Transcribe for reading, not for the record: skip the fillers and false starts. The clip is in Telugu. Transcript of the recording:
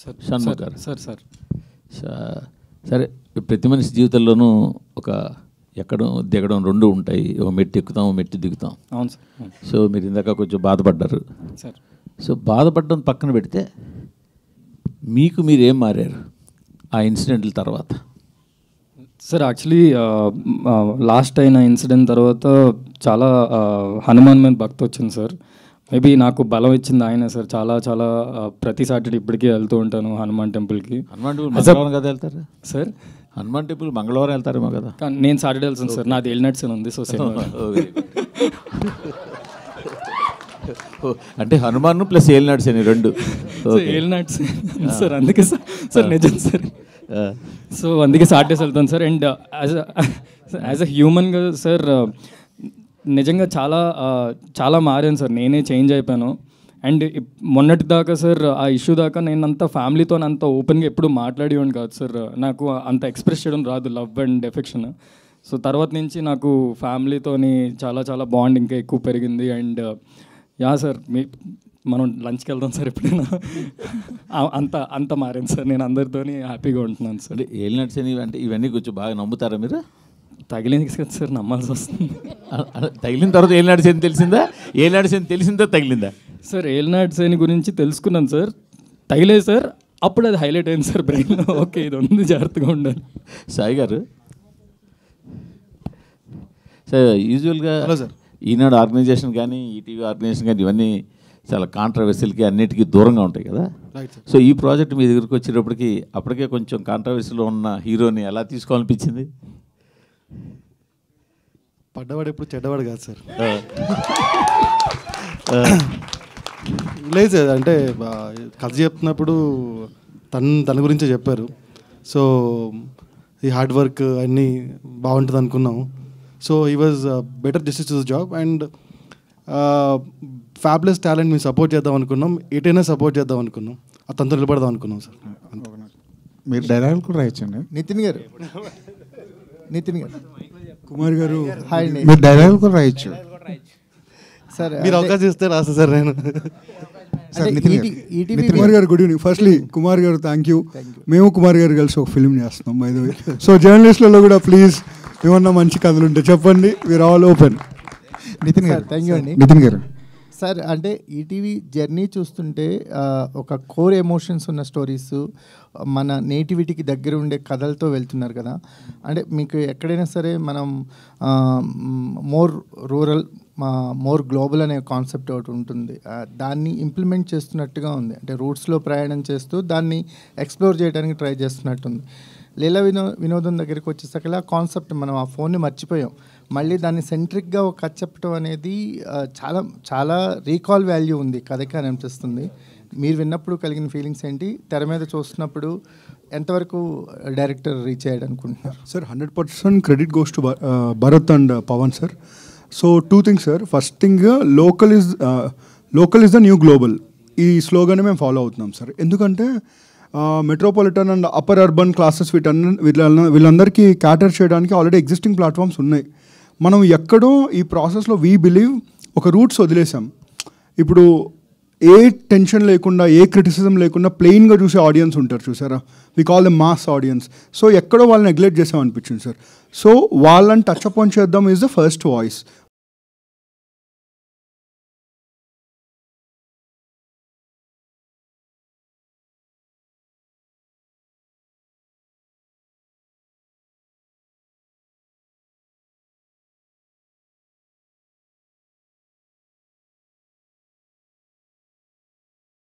షణ్ముఖ్ గారు. సార్ సరే, ప్రతి మనిషి జీవితంలోనూ ఒక ఎక్కడం దిగడం రెండు ఉంటాయి. ఒక మెట్టు ఎక్కుతాం, మెట్టు దిగుతాం. అవును సార్. సో మీరు ఇందాక కొంచెం బాధపడ్డారు సార్. సో బాధపడడం పక్కన పెడితే మీకు మీరు ఏం మారారు ఆ ఇన్సిడెంట్ల తర్వాత? సార్ యాక్చువల్లీ లాస్ట్ అయిన ఇన్సిడెంట్ తర్వాత చాలా హనుమాన్ మీద భక్తి వచ్చింది సార్. మేబీ నాకు బలం ఇచ్చింది ఆయన సార్. చాలా చాలా ప్రతి సాటర్డే ఇప్పటికీ వెళ్తూ ఉంటాను హనుమాన్ టెంపుల్కి. హనుమాన్ టెంపుల్ మంగళవారం కదా వెళ్తారు సార్? హనుమాన్ టెంపుల్ మంగళవారం వెళ్తారేమో కదా. కానీ నేను సాటర్డే వెళ్తాను సార్. నాది ఎలినట్స్ అని ఉంది. సో అంటే హనుమాన్ ప్లస్ ఏలినాడ్స్ అని రెండు ఏలినట్స్ సార్. అందుకే సార్ నిజం సార్. సో అందుకే సాటర్డేస్ వెళ్తాను సార్. అండ్ యాజ్ అ హ్యూమన్గా సార్ నిజంగా చాలా మారాను సార్. నేనే చేంజ్ అయిపోయాను. అండ్ మొన్నటి దాకా సార్ ఆ ఇష్యూ దాకా నేను అంత ఫ్యామిలీతో అంత ఓపెన్గా ఎప్పుడు మాట్లాడేవాడిని కాదు సార్. నాకు అంత ఎక్స్ప్రెస్ చేయడం రాదు, లవ్ అండ్ ఎఫెక్షన్. సో తర్వాత నుంచి నాకు ఫ్యామిలీతోని చాలా చాలా బాండ్ ఇంకా ఎక్కువ పెరిగింది. అండ్ యా సార్, మనం లంచ్కి వెళ్దాం సార్ ఎప్పుడైనా. అంత మారింది సార్. నేను అందరితోని హ్యాపీగా ఉంటున్నాను సార్. ఏలినట్స్ అని అంటే ఇవన్నీ కొంచెం బాగా నమ్ముతారా మీరు? తగిలింది కదా సార్, నమ్మాల్సి వస్తుంది. తగిలిన తర్వాత ఏలినాడ్స్ అని తెలిసిందా? ఏలినాడ్స్ అని తెలిసిందా తగిలిందా? సార్ ఏలినాడ్స్ అని గురించి తెలుసుకున్నాను సార్. తగిలేదు సార్. అప్పుడు అది హైలైట్ అయింది సార్ బ్రెయిన్లో. ఓకే, ఇది ఉంది, జాగ్రత్తగా ఉండాలి. సాయి గారు సార్, యూజువల్గా ఈనాడు ఆర్గనైజేషన్ కానీ ఈటీవీ ఆర్గనైజేషన్ కానీ ఇవన్నీ చాలా కాంట్రవర్సీలకి అన్నిటికీ దూరంగా ఉంటాయి కదా. సో ఈ ప్రాజెక్ట్ మీ దగ్గరికి వచ్చేటప్పటికి అప్పటికే కొంచెం కాంట్రవర్సీలో ఉన్న హీరోని ఎలా తీసుకోవాలనిపించింది? పడ్డవాడు ఎప్పుడు చెడ్డవాడు కాదు సార్. లేదు సార్, అంటే కథ చెప్తున్నప్పుడు తన గురించే చెప్పారు. సో ఈ హార్డ్ వర్క్ అన్నీ బాగుంటుంది అనుకున్నాము. So he was better justice to the job. And fables talent మేము సపోర్ట్ చేద్దాం అనుకున్నాం. ఎటైనా సపోర్ట్ చేద్దాం అనుకున్నాం. అతనితో నిలబడదాం అనుకున్నాం సార్. మీరు డైలాగ్ కూడా రాయొచ్చండి. నితిన్ గారు కుమార్ గారు హాయ్ అండి. మీరు డైలాగ్ కూడా రాయొచ్చు సార్. మీరు అవకాశం ఇస్తే రాస్తా సార్ నేను. కుమార్ గారు గుడ్ ఈవినింగ్. ఫస్ట్లీ కుమార్ గారు థ్యాంక్ యూ. మేము కుమార్ గారు కలిసి ఒక ఫిల్మ్ చేస్తున్నాం బై ద వే. సో జర్నలిస్టులలో కూడా ప్లీజ్ ఏమన్నా మంచి కథలు ఉంటే చెప్పండి. We are all open. నితిన్ గారు థ్యాంక్ యూ అండి. నితిన్ గారు సార్, అంటే ఈటీవీ జర్నీ చూస్తుంటే ఒక కోర్ ఎమోషన్స్ ఉన్న స్టోరీస్, మన నేటివిటీకి దగ్గర ఉండే కథలతో వెళ్తున్నారు కదా. అంటే మీకు ఎక్కడైనా సరే మనం మోర్ రూరల్, మోర్ గ్లోబల్ అనే కాన్సెప్ట్ ఒకటి ఉంటుంది. దాన్ని ఇంప్లిమెంట్ చేస్తున్నట్టుగా ఉంది. అంటే రూట్స్లో ప్రయాణం చేస్తూ దాన్ని ఎక్స్ప్లోర్ చేయడానికి ట్రై చేస్తున్నట్టుంది. లీలా వినోదం దగ్గరికి వచ్చేసరికి ఆ కాన్సెప్ట్ మనం ఆ ఫోన్ని మర్చిపోయాం. మళ్ళీ దాన్ని సెంట్రిక్గా ఒక కథ చెప్పడం అనేది చాలా చాలా రీకాల్ వాల్యూ ఉంది కథకి అని అనిపిస్తుంది. మీరు విన్నప్పుడు కలిగిన ఫీలింగ్స్ ఏంటి? తెర మీద చూస్తున్నప్పుడు ఎంతవరకు డైరెక్టర్ రీచ్ అయ్యాడు అనుకుంటున్నారు? Sir 100% credit goes to Bharat and Pavan sir. So 2 things sir. First thing, local is the new global. ఈ స్లోగానే మేము ఫాలో అవుతున్నాం సార్. ఎందుకంటే metropolitan and upper urban classes వీళ్ళందరికీ క్యాటర్ చేయడానికి ఆల్రెడీ ఎగ్జిస్టింగ్ ప్లాట్ఫామ్స్ ఉన్నాయి. మనం ఎక్కడో ఈ ప్రాసెస్లో వీ బిలీవ్ ఒక రూట్స్ వదిలేసాం. ఇప్పుడు ఏ టెన్షన్ లేకుండా, ఏ క్రిటిసిజం లేకుండా ప్లెయిన్గా చూసే ఆడియన్స్ ఉంటారు చూసారా, we call the mass audience. So ఎక్కడో వాళ్ళని నెగ్లెక్ట్ చేసాం అనిపించింది సార్. సో వాళ్ళని టచ్ అప్ ఆన్ చేద్దాం ఈజ్ ద ఫస్ట్ వాయిస్.